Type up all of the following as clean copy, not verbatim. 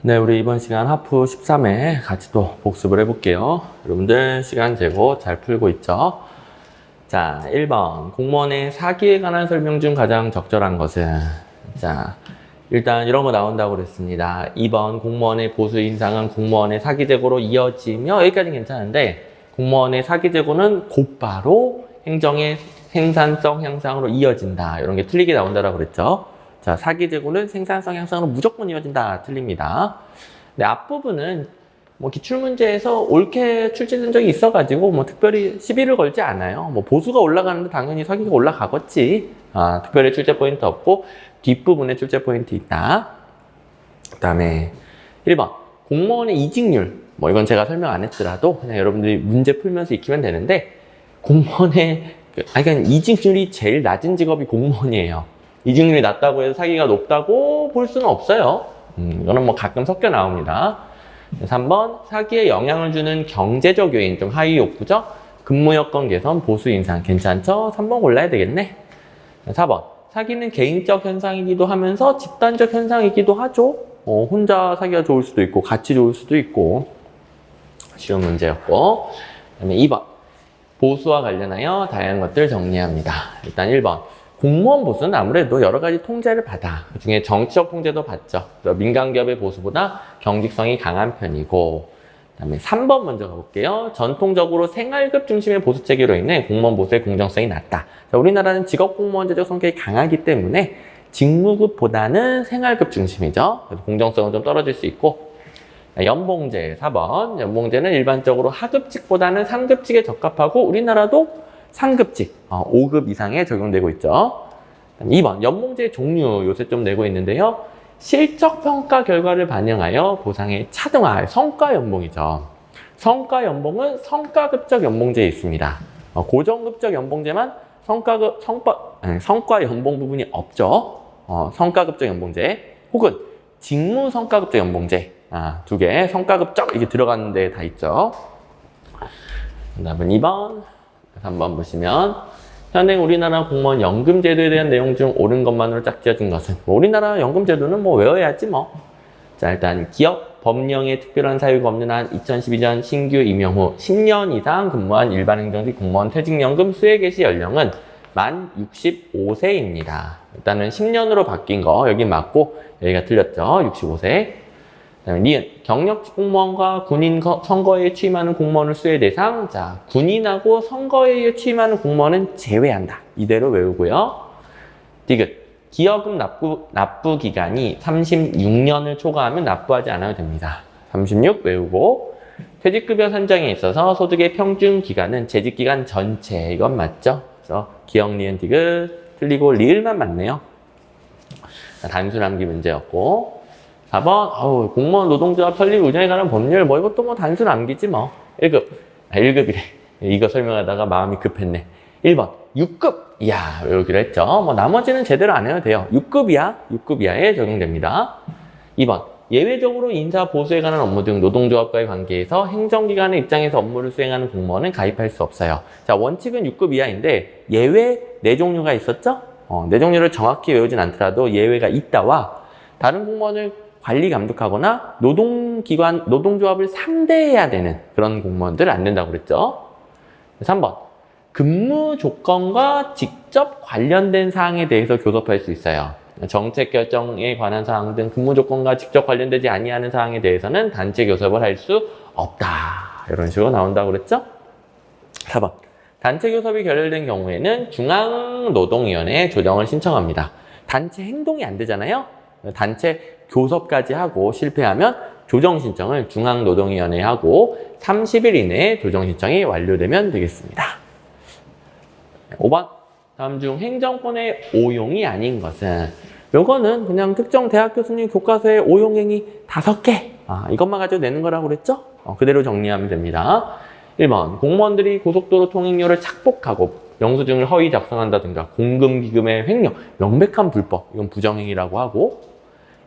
네, 우리 이번 시간 하프 13회 같이 또 복습을 해볼게요. 여러분들 시간 재고 잘 풀고 있죠? 자, 1번. 공무원의 사기에 관한 설명 중 가장 적절한 것은? 자, 일단 이런 거 나온다고 그랬습니다. 2번. 공무원의 보수 인상은 공무원의 사기 재고로 이어지며, 여기까지는 괜찮은데, 공무원의 사기 재고는 곧바로 행정의 생산성 향상으로 이어진다. 이런 게 틀리게 나온다고 그랬죠? 자, 사기 재고는 생산성 향상으로 무조건 이어진다. 틀립니다. 근데 앞부분은 뭐 기출문제에서 옳게 출제된 적이 있어가지고 뭐 특별히 시비를 걸지 않아요. 뭐 보수가 올라가는데 당연히 사기가 올라가겠지. 특별히 출제 포인트 없고 뒷부분에 출제 포인트 있다. 그 다음에 1번. 공무원의 이직률. 뭐 이건 제가 설명 안 했더라도 그냥 여러분들이 문제 풀면서 익히면 되는데 공무원의 그러니까 이직률이 제일 낮은 직업이 공무원이에요. 이직률이 낮다고 해서 사기가 높다고 볼 수는 없어요. 이거는 뭐 가끔 섞여 나옵니다. 3번, 사기에 영향을 주는 경제적 요인, 좀 하위 욕구죠? 근무 여건 개선, 보수 인상, 괜찮죠? 3번 골라야 되겠네. 4번, 사기는 개인적 현상이기도 하면서 집단적 현상이기도 하죠. 혼자 사기가 좋을 수도 있고, 같이 좋을 수도 있고. 쉬운 문제였고. 그 다음에 2번, 보수와 관련하여 다양한 것들 정리합니다. 일단 1번. 공무원 보수는 아무래도 여러 가지 통제를 받아. 그중에 정치적 통제도 받죠. 민간기업의 보수보다 경직성이 강한 편이고. 그다음에 3번 먼저 가볼게요. 전통적으로 생활급 중심의 보수 체계로 인해 공무원 보수의 공정성이 낮다. 자, 우리나라는 직업공무원제적 성격이 강하기 때문에 직무급보다는 생활급 중심이죠. 그래서 공정성은 좀 떨어질 수 있고. 연봉제 4번. 연봉제는 일반적으로 하급직보다는 상급직에 적합하고 우리나라도 상급직, 5급 이상에 적용되고 있죠. 2번, 연봉제의 종류 요새 좀 내고 있는데요. 실적평가 결과를 반영하여 보상의 차등화, 성과연봉이죠. 성과연봉은 성과급적 연봉제에 있습니다. 고정급적 연봉제만 성과연봉 부분이 없죠. 성과급적 연봉제 혹은 직무성과급적 연봉제, 두 개, 성과급적 이게 들어가는 데 다 있죠. 그 다음은 2번. 3번 보시면 현행 우리나라 공무원 연금제도에 대한 내용 중 옳은 것만으로 짝지어진 것은 우리나라 연금제도는 뭐 외워야지 뭐. 자, 일단 기업 법령에 특별한 사유가 없는 한 2012년 신규 임용 후 10년 이상 근무한 일반 행정직 공무원 퇴직연금 수혜 개시 연령은 만 65세입니다. 일단은 10년으로 바뀐 거 여기 맞고 여기가 틀렸죠. 65세. 니은 경력직 공무원과 군인 선거에 취임하는 공무원을 수혜 대상. 자, 군인하고 선거에 취임하는 공무원은 제외한다. 이대로 외우고요. 디귿 기여금 납부 기간이 36년을 초과하면 납부하지 않아도 됩니다. 36 외우고. 퇴직급여 산정에 있어서 소득의 평균 기간은 재직기간 전체. 이건 맞죠? 그래서 기역, 니은, 디귿 틀리고 리을만 맞네요. 자, 단순 암기 문제였고. 4번, 공무원 노동조합 설립 운영에 관한 법률, 뭐 이것도 뭐 단순 암기지 뭐. 1급. 1급이래. 이거 설명하다가 마음이 급했네. 1번, 6급. 이야, 외우기로 했죠. 뭐 나머지는 제대로 안 해도 돼요. 6급 이하, 6급 이하에 적용됩니다. 2번, 예외적으로 인사 보수에 관한 업무 등 노동조합과의 관계에서 행정기관의 입장에서 업무를 수행하는 공무원은 가입할 수 없어요. 자, 원칙은 6급 이하인데 예외 4종류가 있었죠? 4종류를 정확히 외우진 않더라도 예외가 있다와 다른 공무원을 관리 감독하거나 노동기관, 노동조합을 상대해야 되는 그런 공무원들 안 된다고 그랬죠. 3번. 근무 조건과 직접 관련된 사항에 대해서 교섭할 수 있어요. 정책 결정에 관한 사항 등 근무 조건과 직접 관련되지 아니하는 사항에 대해서는 단체 교섭을 할 수 없다. 이런 식으로 나온다고 그랬죠. 4번. 단체 교섭이 결렬된 경우에는 중앙노동위원회에 조정을 신청합니다. 단체 행동이 안 되잖아요. 단체 교섭까지 하고 실패하면 조정 신청을 중앙노동위원회에 하고 30일 이내에 조정 신청이 완료되면 되겠습니다. 5번. 다음 중 행정권의 오용이 아닌 것은 요거는 그냥 특정 대학 교수님 교과서에 오용행위 5개 이것만 가지고 내는 거라고 그랬죠? 그대로 정리하면 됩니다. 1번. 공무원들이 고속도로 통행료를 착복하고 영수증을 허위 작성한다든가 공금기금의 횡령, 명백한 불법, 이건 부정행위라고 하고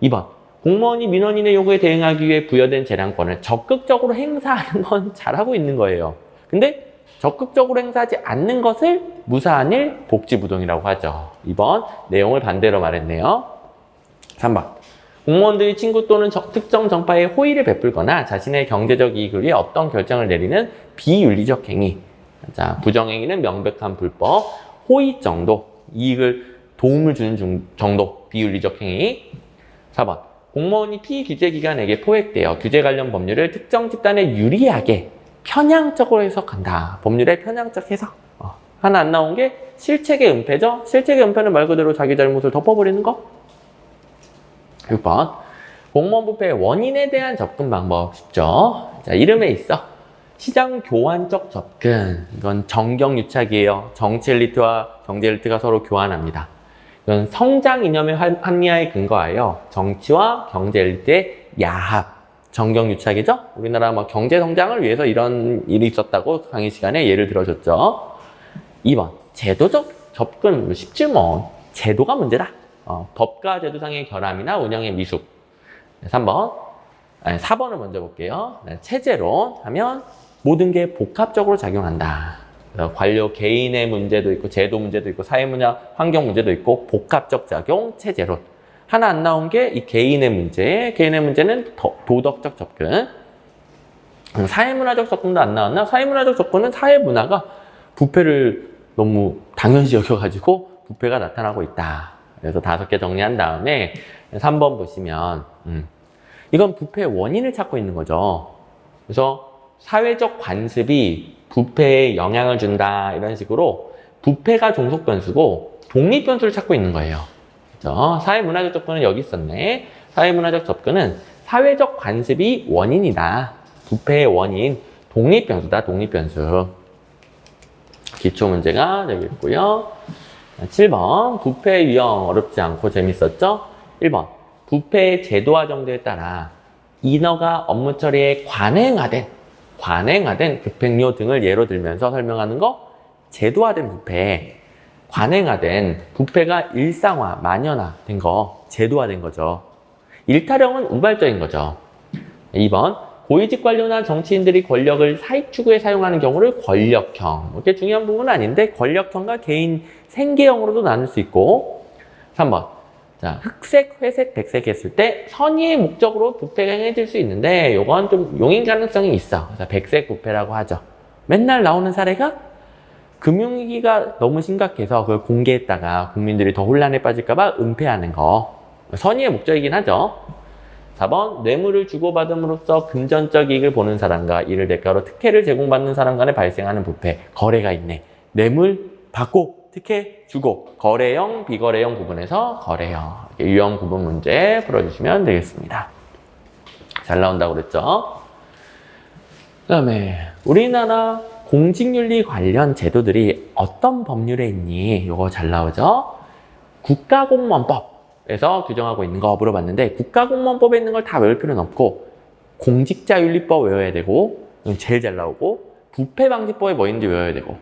2번. 공무원이 민원인의 요구에 대응하기 위해 부여된 재량권을 적극적으로 행사하는 건 잘하고 있는 거예요. 근데 적극적으로 행사하지 않는 것을 무사한 일, 복지부동이라고 하죠. 2번, 내용을 반대로 말했네요. 3번, 공무원들이 친구 또는 특정 정파에 호의를 베풀거나 자신의 경제적 이익을 위해 어떤 결정을 내리는 비윤리적 행위. 자, 부정행위는 명백한 불법, 호의 정도, 이익을 도움을 주는 정도, 비윤리적 행위. 4번. 공무원이 피규제 기관에게 포획되어 규제 관련 법률을 특정 집단에 유리하게 편향적으로 해석한다. 법률의 편향적 해석. 하나 안 나온 게 실책의 은폐죠. 실책의 은폐는 말 그대로 자기 잘못을 덮어버리는 거. 6번. 공무원 부패의 원인에 대한 접근 방법 쉽죠. 자, 이름에 있어. 시장 교환적 접근. 이건 정경유착이에요. 정치 엘리트와 경제 엘리트가 서로 교환합니다. 이건 성장 이념의 합리화에 근거하여 정치와 경제 엘리트의 야합. 정경유착이죠. 우리나라 뭐 경제 성장을 위해서 이런 일이 있었다고 강의 시간에 예를 들어줬죠. 2번. 제도적 접근 쉽지 뭐. 제도가 문제다. 법과 제도상의 결함이나 운영의 미숙. 3번. 4번을 먼저 볼게요. 체제론 하면 모든 게 복합적으로 작용한다. 관료 개인의 문제도 있고 제도 문제도 있고 사회문화 환경 문제도 있고 복합적 작용 체제론. 하나 안 나온 게 이 개인의 문제. 개인의 문제는 도덕적 접근. 사회문화적 접근도 안 나왔나? 사회문화적 접근은 사회문화가 부패를 너무 당연시 여겨가지고 부패가 나타나고 있다. 그래서 5개 정리한 다음에 3번 보시면 이건 부패의 원인을 찾고 있는 거죠. 그래서 사회적 관습이 부패에 영향을 준다 이런 식으로 부패가 종속 변수고 독립 변수를 찾고 있는 거예요. 그렇죠? 사회문화적 접근은 여기 있었네. 사회문화적 접근은 사회적 관습이 원인이다. 부패의 원인 독립 변수다. 독립 변수. 기초 문제가 여기 있고요. 7번 부패 유형 어렵지 않고 재밌었죠? 1번 부패의 제도화 정도에 따라 인허가 업무 처리에 관행화된 급행료 등을 예로 들면서 설명하는 거 제도화된 부패. 관행화된 부패가 일상화, 만연화된 거 제도화된 거죠. 일타령은 우발적인 거죠. 2번 고위직 관료나 정치인들이 권력을 사익 추구에 사용하는 경우를 권력형. 이게 중요한 부분은 아닌데 권력형과 개인 생계형으로도 나눌 수 있고. 3번. 자, 흑색, 회색, 백색 했을 때 선의의 목적으로 부패가 행해질 수 있는데 이건 좀 용인 가능성이 있어. 그래서 백색 부패라고 하죠. 맨날 나오는 사례가 금융위기가 너무 심각해서 그걸 공개했다가 국민들이 더 혼란에 빠질까봐 은폐하는 거. 선의의 목적이긴 하죠. 4번 뇌물을 주고받음으로써 금전적 이익을 보는 사람과 이를 대가로 특혜를 제공받는 사람 간에 발생하는 부패. 거래가 있네. 뇌물 받고 특혜 주고 거래형 비거래형 부분에서 거래형 유형 구분 문제 풀어주시면 되겠습니다. 잘 나온다고 그랬죠. 그 다음에 우리나라 공직윤리 관련 제도들이 어떤 법률에 있니? 이거 잘 나오죠. 국가공무원법에서 규정하고 있는 거 물어봤는데 국가공무원법에 있는 걸 다 외울 필요는 없고 공직자윤리법 외워야 되고 이건 제일 잘 나오고 부패방지법에 뭐 있는지 외워야 되고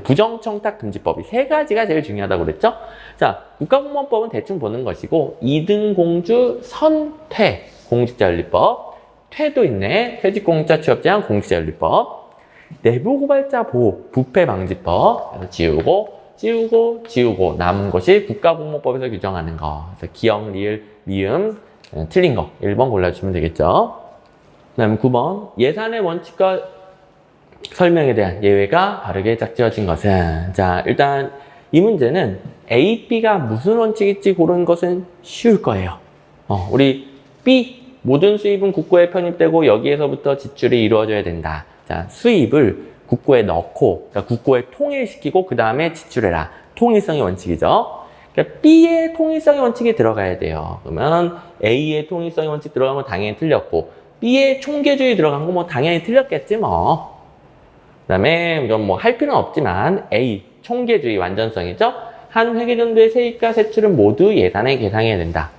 부정청탁금지법이 3가지가 제일 중요하다고 그랬죠? 자, 국가공무원법은 대충 보는 것이고 2등 공주 선퇴 공직자윤리법 퇴도 있네. 퇴직공직자 취업제한 공직자윤리법 내부고발자 보호 부패방지법 지우고 남은 것이 국가공무원법에서 규정하는 거. 그래서 기역, 리을, 미음 틀린 거 1번 골라주시면 되겠죠. 그 다음에 9번 예산의 원칙과 설명에 대한 예외가 바르게 짝지어진 것은 자 일단 이 문제는 A, B가 무슨 원칙일지 고르는 것은 쉬울 거예요. 우리 B 모든 수입은 국고에 편입되고 여기에서부터 지출이 이루어져야 된다. 자 수입을 국고에 넣고 그러니까 국고에 통일시키고 그 다음에 지출해라. 통일성의 원칙이죠. 그러니까 B의 통일성의 원칙이 들어가야 돼요. 그러면 A의 통일성의 원칙 들어간 건 당연히 틀렸고 B의 총계주의 들어간 건 뭐 당연히 틀렸겠지 뭐. 그 다음에 이건 뭐 할 필요는 없지만 A 총계주의 완전성이죠. 한 회계연도의 세입과 세출은 모두 예산에 계상해야 된다.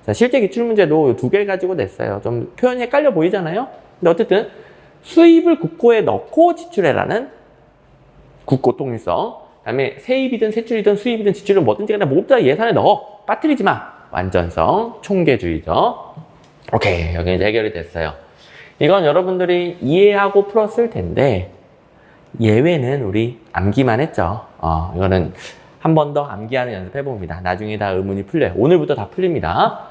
자, 실제 기출문제도 2개를 가지고 냈어요. 좀 표현이 헷갈려 보이잖아요. 근데 어쨌든 수입을 국고에 넣고 지출해라는 국고 통일성. 그 다음에 세입이든 세출이든 수입이든 지출은 뭐든지 간에 모두 다 예산에 넣어. 빠뜨리지 마. 완전성, 총계주의죠. 오케이, 여기 이제 해결이 됐어요. 이건 여러분들이 이해하고 풀었을 텐데 예외는 우리 암기만 했죠. 이거는 한 번 더 암기하는 연습 해봅니다. 나중에 다 의문이 풀려요. 오늘부터 다 풀립니다.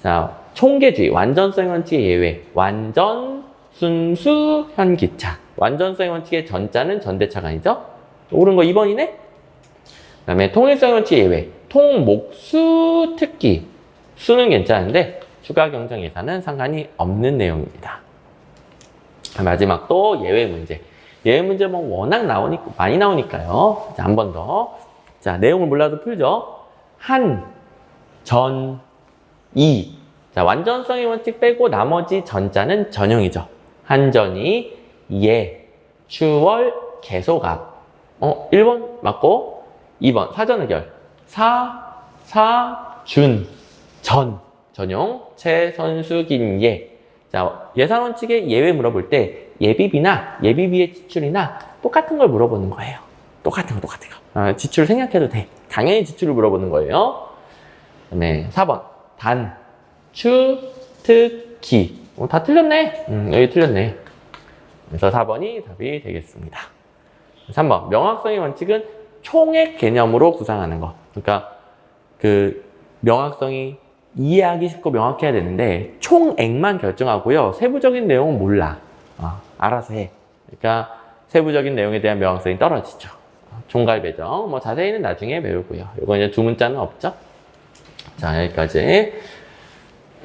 자, 총계주의, 완전성의 원칙의 예외, 완전, 순수, 현기차. 완전성의 원칙의 전자는 전대차가 아니죠? 옳은 거 2번이네? 그 다음에 통일성의 원칙의 예외, 통, 목, 수, 특기. 수는 괜찮은데 추가 경정 예산은 상관이 없는 내용입니다. 마지막 또 예외 문제. 예외 문제 뭐 워낙 많이 나오니까요. 자, 한 번 더. 자, 내용을 몰라도 풀죠. 한, 전, 이. 자, 완전성의 원칙 빼고 나머지 전자는 전형이죠. 한전이, 예, 추월, 개소갑. 1번 맞고, 2번 사전의결. 준, 전, 전용, 최선수긴 예. 자, 예산 원칙의 예외 물어볼 때 예비비나 예비비의 지출이나 똑같은 걸 물어보는 거예요. 똑같은 거. 지출 생략해도 돼. 당연히 지출을 물어보는 거예요. 그 다음에 4번. 단, 추, 특, 기. 다 틀렸네. 여기 틀렸네. 그래서 4번이 답이 되겠습니다. 3번. 명확성의 원칙은 총액 개념으로 구상하는 거. 그러니까 그 명확성이 이해하기 쉽고 명확해야 되는데 총액만 결정하고요. 세부적인 내용은 몰라. 알아서 해. 그러니까 세부적인 내용에 대한 명확성이 떨어지죠. 총괄 배정. 뭐 자세히는 나중에 배우고요. 이거 이제 두 문자는 없죠. 자, 여기까지.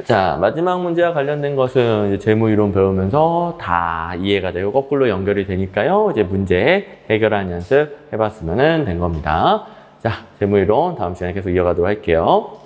자, 마지막 문제와 관련된 것은 이제 재무이론 배우면서 다 이해가 되고 거꾸로 연결이 되니까요. 이제 문제 해결하는 연습 해봤으면 된 겁니다. 자, 재무이론 다음 시간에 계속 이어가도록 할게요.